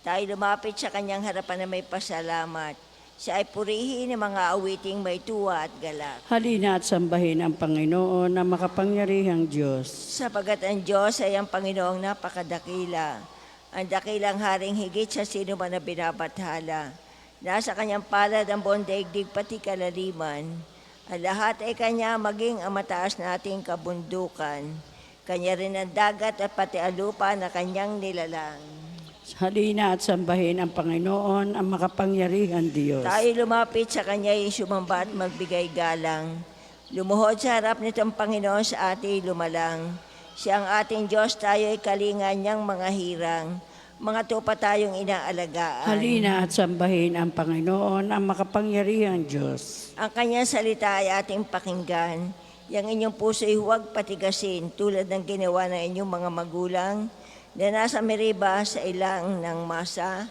Tayo lumapit sa kanyang harapan na may pasalamat. Siya ay purihin ng mga awiting may tuwa at galak. Halina at sambahin ang Panginoon, ang makapangyarihang Diyos. Sapagat ang Diyos ay ang Panginoong napakadakila. Ang dakilang haring higit sa sino man na binabathala. Nasa kanyang palad ang buong daigdig pati kalaliman. Ang lahat ay kanya, maging ang mataas nating kabundukan. Kanya rin ang dagat at pati ang lupa na kanyang nilalang. Halina at sambahin ang Panginoon, ang makapangyarihan Diyos. Tayo lumapit sa kanya ay sumamba at magbigay galang. Lumuhod sa harap nitong Panginoon sa ating lumalang. Siya ang ating Diyos, tayo ay kalingan niyang mga hirang. Mga tupa tayong inaalagaan. Halina at sambahin ang Panginoon, ang makapangyarihang Diyos. Ang kanyang salita ay ating pakinggan. Yang inyong puso'y huwag patigasin tulad ng ginawa ng inyong mga magulang na nasa Meriba sa ilang ng masa.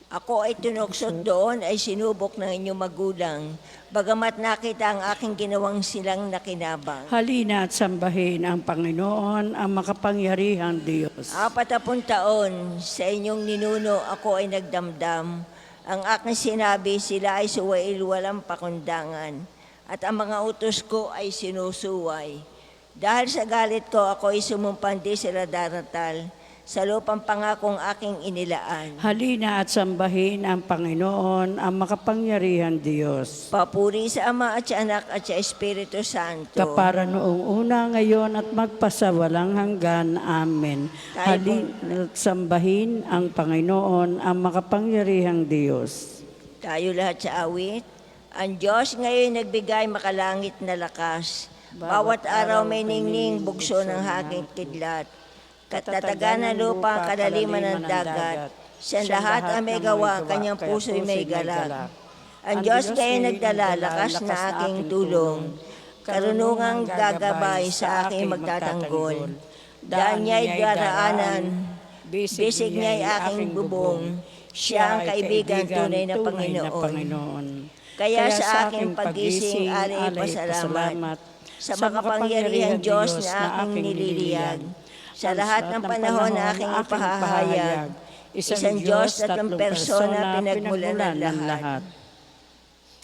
Ako ay tinuksot doon ay sinubok ng inyong magulang, bagamat nakita ang aking ginawang silang nakinabang. Halina at sambahin ang Panginoon, ang makapangyarihang Diyos. 40 taon sa inyong ninuno ako ay nagdamdam. Ang aking sinabi, sila ay suwail walang pakundangan. At ang mga utos ko ay sinusuway. Dahil sa galit ko, ako ay sumumpan di sila daratal sa lupang pangakong aking inilaan. Halina at sambahin ang Panginoon, ang makapangyarihang Diyos. Papuri sa Ama at sa Anak at sa Espiritu Santo. Kapara noong una, ngayon at magpasawalang hanggan. Amen. Halina at sambahin ang Panginoon, ang makapangyarihang Diyos. Tayo lahat sa awit. Ang Diyos ngayon nagbigay makalangit na lakas. Bawat araw may ningning bugso ng haging kidlat. Katatagan ng lupa, kadaliman ng dagat. Siya lahat ang may gawa, kanyang puso'y may galak. Ang Diyos ngayon nagdala, lakas na aking tulong. Karunungang gagabay sa aking magtatanggol. Daan niya'y daraanan, bisig niya'y aking bubong. Siya ang kaibigan tunay na Panginoon. Kaya sa aking paggising, alay pasalamat sa makapangyarihan Diyos na aking nililiyag. Sa lahat ng panahon na aking ipahahayag, isang Diyos, tatlong persona, pinagmulan ng lahat.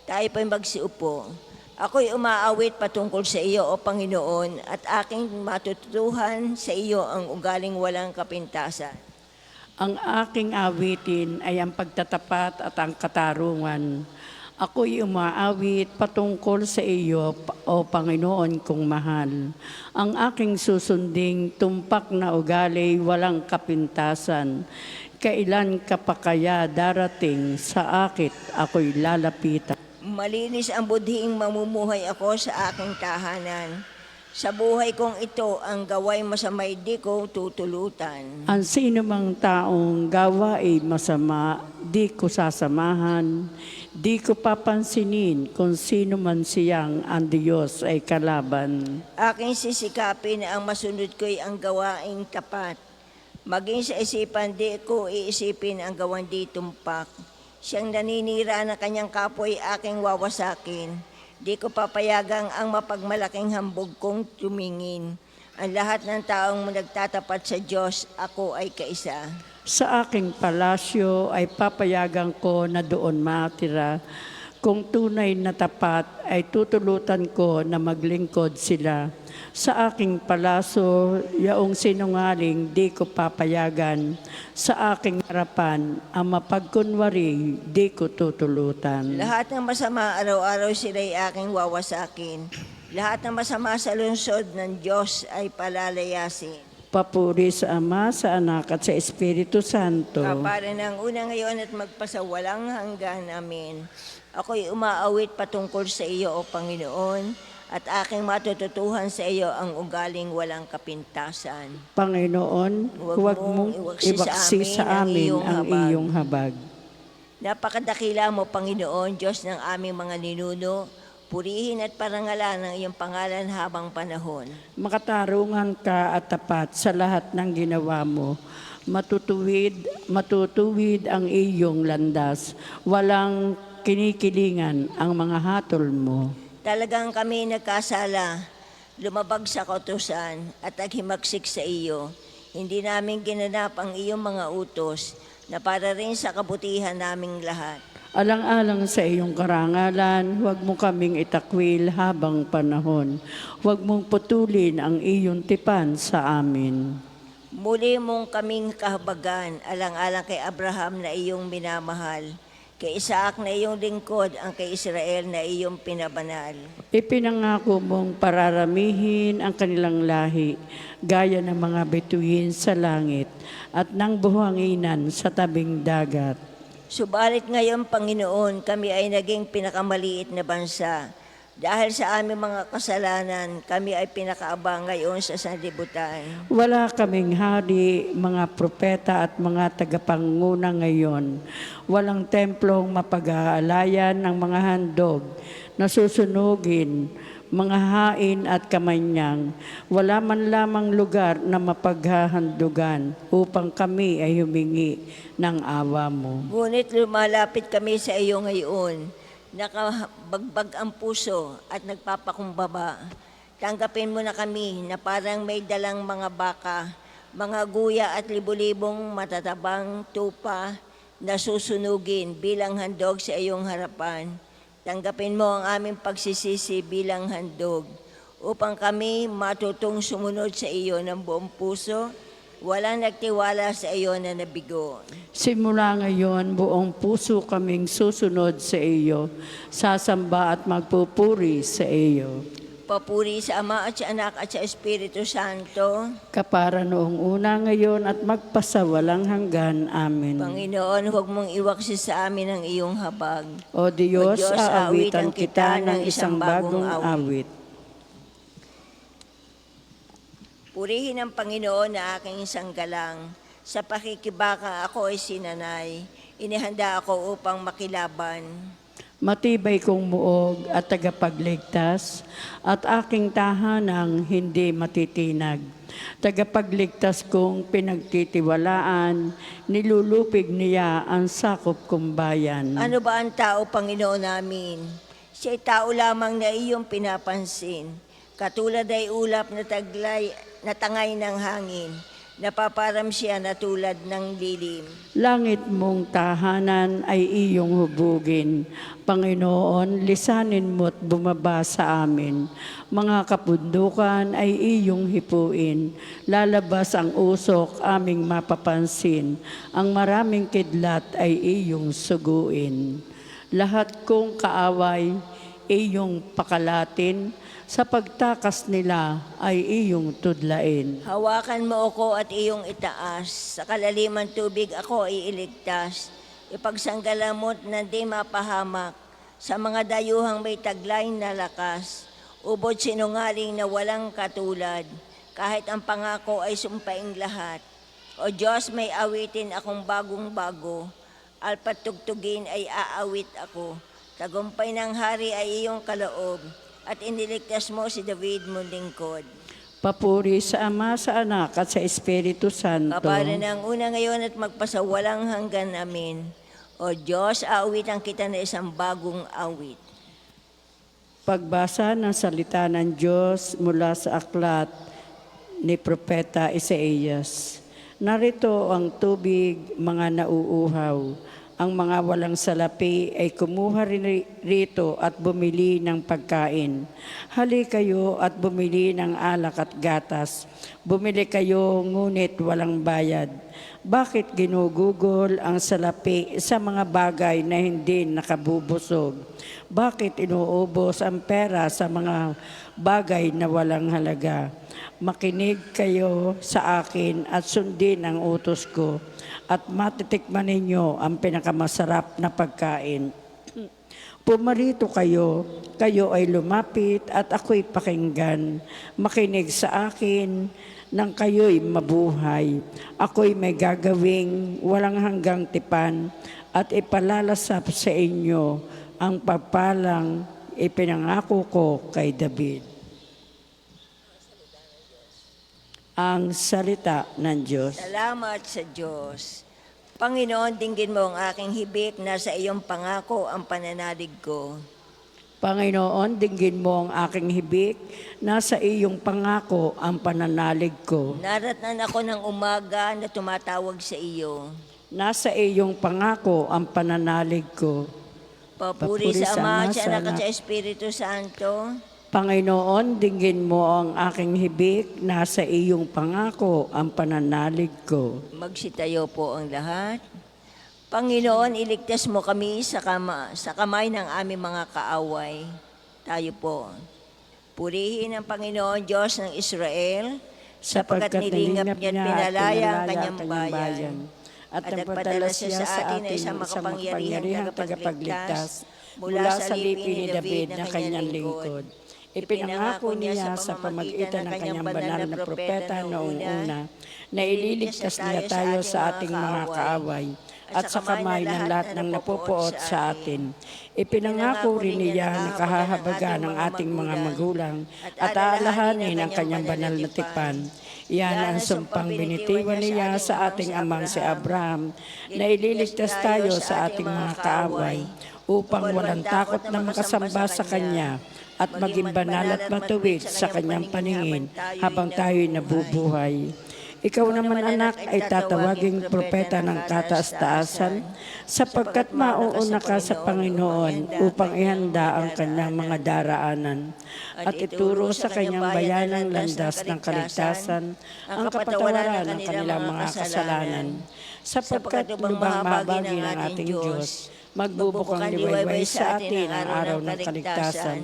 Tayo po'y magsiupo. Ako'y umaawit patungkol sa iyo, O Panginoon, at aking matututuhan sa iyo ang ugaling walang kapintasan. Ang aking awitin ay ang pagtatapat at ang katarungan. Ako'y umaawit patungkol sa iyo, O Panginoon kong mahal. Ang aking susunding tumpak na ugali walang kapintasan. Kailan ka pa kaya darating sa akit ako'y lalapitan? Malinis ang budhing mamumuhay ako sa aking tahanan. Sa buhay kong ito, ang gaway masamay di ko tutulutan. Ang sino mang taong gawa ay masama, di ko sasamahan. Di ko papansinin kung sino man siyang ang Diyos ay kalaban. Aking sisikapin na ang masunod ko'y ang gawaing tapat. Maging sa isipan, di ko iisipin ang gawang di tumpak. Siyang naninira na kanyang kapoy aking wawasakin. Di ko papayagang ang mapagmalaking hambog kong tumingin. Ang lahat ng taong nagtatapat sa Diyos, ako ay kaisa. Sa aking palasyo ay papayagan ko na doon matira. Kung tunay na tapat ay tutulutan ko na maglingkod sila. Sa aking palaso, yaong sinungaling di ko papayagan. Sa aking harapan, ang mapagkunwari di ko tutulutan. Lahat ng masama, araw-araw sila'y aking wawasakin. Lahat ng masama sa lungsod ng Diyos ay palalayasin. Papuri sa Ama, sa Anak at sa Espiritu Santo. Kapara ng una ngayon at magpasawalang hanggan. Amen. Ako'y umaawit patungkol sa iyo, O Panginoon, at aking matututuhan sa iyo ang ugaling walang kapintasan. Panginoon, huwag mong iwaksi sa amin ang iyong habag. Napakadakila mo, Panginoon, Diyos ng aming mga ninuno. Purihin at parangalan ang iyong pangalan habang panahon. Makatarungan ka at tapat sa lahat ng ginawa mo. Matutuwid ang iyong landas. Walang kinikilingan ang mga hatol mo. Talagang kami nagkasala, lumabag sa kautusan at naghimagsik sa iyo. Hindi namin ginanap ang iyong mga utos na para rin sa kabutihan naming lahat. Alang-alang sa iyong karangalan, huwag mo kaming itakwil habang panahon. Huwag mong putulin ang iyong tipan sa amin. Muli mong kaming kahabagan, alang-alang kay Abraham na iyong minamahal, kay Isaac na iyong lingkod, ang kay Israel na iyong pinabanal. Ipinangako mong pararamihin ang kanilang lahi, gaya ng mga bituin sa langit at ng buhanginan sa tabing dagat. Subalit ngayon, Panginoon, kami ay naging pinakamaliit na bansa. Dahil sa aming mga kasalanan, kami ay pinakaabang ngayon sa sanlibutan. Wala kaming hari, mga propeta at mga tagapanguna ngayon. Walang templong mapag-aalayan ng mga handog na susunugin, mga hain at kamanyang. Wala man lamang lugar na mapaghahandugan upang kami ay humingi ng awa mo. Ngunit lumalapit kami sa iyo ngayon, nakabagbag ang puso at nagpapakumbaba. Tanggapin mo na kami na parang may dalang mga baka, mga guya at libu-libong matatabang tupa na susunugin bilang handog sa iyong harapan. Tanggapin mo ang aming pagsisisi bilang handog upang kami matutong sumunod sa iyo ng buong puso. Walang nagtiwala sa iyo na nabigo. Simula ngayon, buong puso kaming susunod sa iyo, sasamba at magpupuri sa iyo. Papuri sa Ama at sa Anak at sa Espiritu Santo. Kapara noong una ngayon at magpasawalang hanggan. Amen. Panginoon, huwag mong iwaksi sa amin ang iyong habag. O Diyos, O Diyos, aawitan kita ng isang bagong awit. Purihin ang Panginoon na aking isang galang. Sa pakikibaka ako ay sinanay. Inihanda ako upang makilaban. Matibay kong muog at tagapagligtas, at aking tahanang hindi matitinag. Tagapagligtas kong pinagtitiwalaan, nilulupig niya ang sakop kong bayan. Ano ba ang tao, Panginoon namin? Siya'y tao lamang na iyong pinapansin. Katulad ay ulap na tangay ng hangin. Napaparam siya na tulad ng lilim. Langit mong tahanan ay iyong hubugin. Panginoon, lisanin mo't bumaba sa amin. Mga kapundukan ay iyong hipuin. Lalabas ang usok aming mapapansin. Ang maraming kidlat ay iyong suguin. Lahat kong kaaway, iyong pakalatin. Sa pagtakas nila ay iyong tudlain. Hawakan mo ako at iyong itaas. Sa kalaliman tubig ako iiligtas. Ipagsanggalamot na di mapahamak. Sa mga dayuhang may taglay na lakas. Ubod sinungaling na walang katulad. Kahit ang pangako ay sumpaing lahat. O Diyos, may awitin akong bagong-bago. Alpat tugtugin ay aawit ako. Tagumpay ng hari ay iyong kaloob. At iniligtas mo si David mong lingkod. Papuri sa Ama, sa Anak, at sa Espiritu Santo. Kapara ng una ngayon at magpasawalang hanggan. Amen. O Diyos, aawitan kita na isang bagong awit. Pagbasa ng salita ng Diyos mula sa aklat ni Propeta Isaías. Narito ang tubig, mga nauuhaw. Ang mga walang salapi ay kumuha rin rito at bumili ng pagkain. Hali kayo at bumili ng alak at gatas. Bumili kayo ngunit walang bayad. Bakit ginugugol ang salapi sa mga bagay na hindi nakabubusog? Bakit inuubos ang pera sa mga bagay na walang halaga? Makinig kayo sa akin at sundin ang utos ko, at matitikman ninyo ang pinakamasarap na pagkain. Pumarito kayo, kayo ay lumapit at ako'y pakinggan. Makinig sa akin nang kayo'y mabuhay. Ako'y may gagawing walang hanggang tipan at ipalalasap sa inyo ang pagpalang ipinangako ko kay David. Ang salita ng Diyos. Salamat sa Diyos. Panginoon, dinggin mo ang aking hibik na sa iyong pangako ang pananalig ko. Panginoon, dinggin mo ang aking hibik, nasa iyong pangako ang pananalig ko. Naratnan ako ng umaga na tumatawag sa iyo. Nasa iyong pangako ang pananalig ko. Papuri sa Ama, sa Anak at sa Espiritu Santo. Panginoon, dinggin mo ang aking hibik, nasa iyong pangako ang pananalig ko. Magsitayo po ang lahat. Panginoon, iligtas mo kami sa kamay ng aming mga kaaway. Tayo po. Purihin ang Panginoon Diyos ng Israel, sapagkat nilingap niya at pinalaya ang kanyang bayan. At nagpadala siya sa atin na isang makapangyarihang tagapagligtas mula sa lipi ni David na kanyang lingkod. Ipinangako niya sa pamagitan ng kanyang banal na propeta noong una na ililigtas niya tayo sa ating mga kaaway at sa kamay ng lahat ng napupuot sa atin. Ipinangako rin niya na kahahabagan ng ating mga magulang at aalahanin ang kanyang banal na tipan. Iyan ang sumpang binitiwan niya sa ating amang si Abraham na ililigtas tayo sa ating mga kaaway upang walang takot na makasamba sa Kanya at maging banal at matuwid sa Kanyang paningin habang tayo'y nabubuhay. Ikaw naman, anak, ay tatawaging propeta ng kataas-taasan sapagkat mauuna ka sa Panginoon upang ihanda ang Kanyang mga daraanan at ituro sa Kanyang bayanang landas ng kaligtasan ang kapatawaran ng kanilang mga kasalanan. Sapagkat lubang mabagi ng ating Diyos, magbubukang liwayway sa atin ang araw ng kaligtasan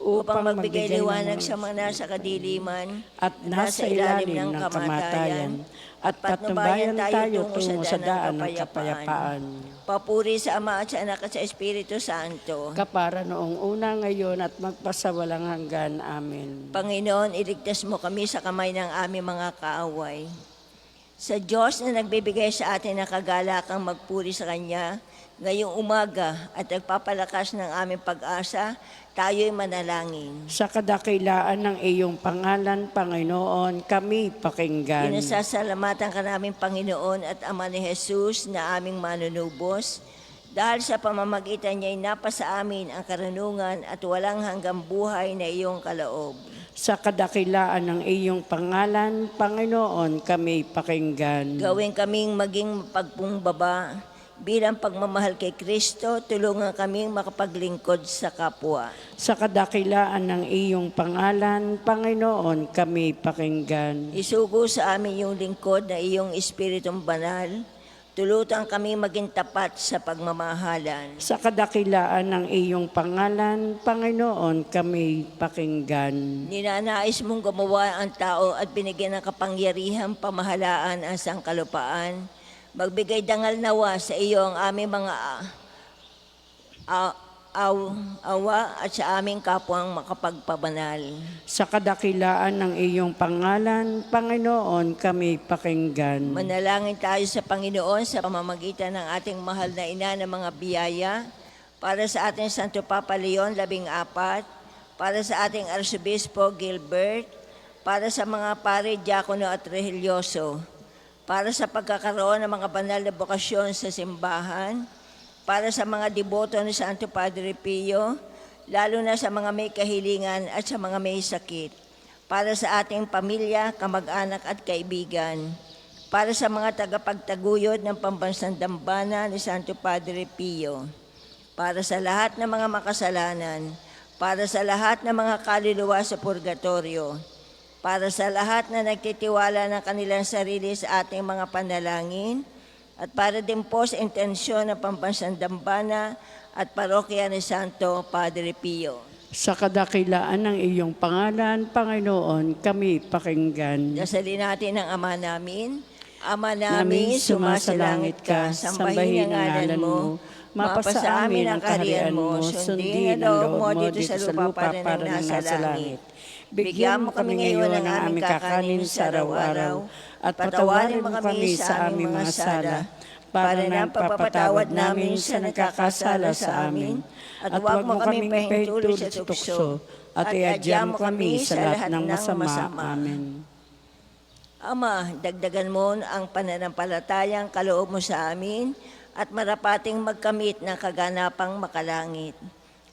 upang magbigay liwanag sa mga nasa kadiliman at nasa ilalim ng kamatayan at patnubayan tayo tungo sa daan ng kapayapaan. Papuri sa Ama at sa Anak at sa Espiritu Santo. Kapara noong una, ngayon at magpasawalang hanggan. Amen. Panginoon, iligtas mo kami sa kamay ng aming mga kaaway. Sa Diyos na nagbibigay sa atin ng kagalakang magpuri sa Kanya, ngayong umaga at nagpapalakas ng aming pag-asa, tayo'y manalangin. Sa kadakilaan ng iyong pangalan, Panginoon, kami pakinggan. Pinasasalamatan ka namin, Panginoon at Ama ni Jesus na aming manunubos, dahil sa pamamagitan niya'y napasa amin ang karunungan at walang hanggang buhay na iyong kaloob. Sa kadakilaan ng iyong pangalan, Panginoon, kami pakinggan. Gawin kaming maging pagpumbaba bilang pagmamahal kay Kristo, tulungan kaming makapaglingkod sa kapwa. Sa kadakilaan ng iyong pangalan, Panginoon, kami pakinggan. Isugo sa amin yung lingkod na iyong Espiritong Banal, tulutan kami maging tapat sa pagmamahalan. Sa kadakilaan ng iyong pangalan, Panginoon, kami pakinggan. Ninanais mong gumawa ang tao at binigyan ng kapangyarihang pamahalaan ang sangkalupaan. Magbigay dangal nawa sa iyo ang aming mga awa at sa aming kapwang makapagpabanal. Sa kadakilaan ng iyong pangalan, Panginoon, kami pakinggan. Manalangin tayo sa Panginoon sa pamamagitan ng ating mahal na ina ng mga biyaya, para sa ating Santo Papa Leon 14, para sa ating Arsobispo Gilbert, para sa mga pare, diakono at religyoso, para sa pagkakaroon ng mga banal na bokasyon sa simbahan, para sa mga deboto ni Santo Padre Pio, lalo na sa mga may kahilingan at sa mga may sakit, para sa ating pamilya, kamag-anak at kaibigan, para sa mga tagapagtaguyod ng pambansang dambana ni Santo Padre Pio, para sa lahat ng mga makasalanan, para sa lahat ng mga kaluluwa sa purgatorio, para sa lahat na nagtitiwala ng kanilang sarili sa ating mga panalangin, at para din po sa intensyon ng pambansang dambana at parokya ni Santo Padre Pio. Sa kadakilaan ng iyong pangalan, Panginoon, kami pakinggan. Dasalin natin ang Ama namin. Ama namin, sumasalangit ka, sambahin ang ngalan mo, mapasa amin ang kaharian mo, sundin ang loob mo dito sa lupa para nang nasa langit. Bigyan mo kami ngayon ng aming kakanin sa araw-araw, at patawarin mo kami sa aming mga sala, para na pagpapatawad namin sa nagkakasala sa amin, at huwag mo kami pahintulot sa tukso, at iadya mo kami sa lahat ng masama. Amen. Ama, dagdagan mo ang pananampalatayang kaloob mo sa amin, at marapating magkamit ng kaganapang makalangit.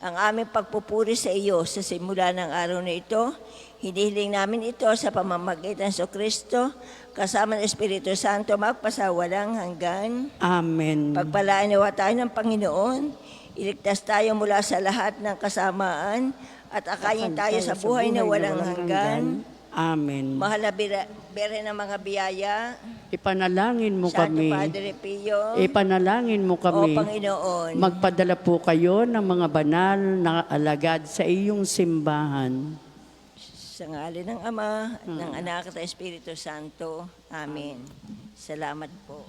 Ang aming pagpupuri sa iyo sa simula ng araw na ito, hinihiling namin ito sa pamamagitan sa Kristo, kasama ng Espiritu Santo, magpasawalang hanggan. Amen. Pagpalaan nawa tayo ng Panginoon, iligtas tayo mula sa lahat ng kasamaan, at akayin tayo sa buhay na walang hanggan. Amen. Mahal na bere ng mga biyaya, Ipanalangin mo Santo kami. Padre Pio, Ipanalangin mo o kami. Panginoon, Magpadala po kayo ng mga banal na alagad sa iyong simbahan. sa ngalan ng Ama, at ng Anak at ng Espiritu Santo. Amen. Salamat po.